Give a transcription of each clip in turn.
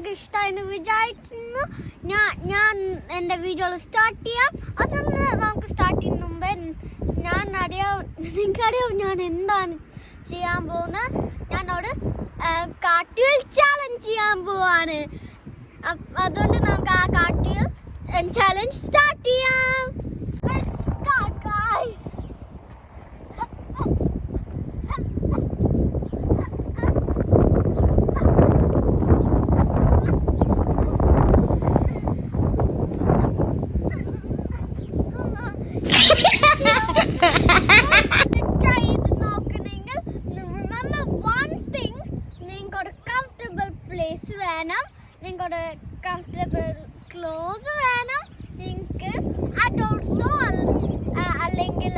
നിങ്ങൾക്ക് ഇഷ്ടമായെന്ന് വിചാരിക്കുന്നു. ഞാൻ എൻ്റെ വീഡിയോ സ്റ്റാർട്ട് ചെയ്യാം. അതൊന്ന് നമുക്ക് സ്റ്റാർട്ട് ചെയ്യുന്ന മുമ്പേ നിങ്ങൾക്കറിയാം ഞാൻ എന്താണ് ചെയ്യാൻ പോകുന്നത്. ഞാനവിടെ കാർട്ട്വീൽ ചാലഞ്ച് ചെയ്യാൻ പോവാണ്. അതുകൊണ്ട് നമുക്ക് ആ കാർട്ട്വീൽ ചാലഞ്ച് സ്റ്റാർട്ട് ചെയ്യാം. Let's start, guys. നിങ്ങൾക്കൊരു കംഫർട്ടബിൾ ക്ലോസ് വേണം. നിങ്ങൾക്ക് അഡോൾട്സോ അല്ലെങ്കിൽ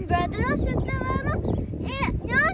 ബ്രദറോ സിസ്റ്റർ വേണം. ഞാൻ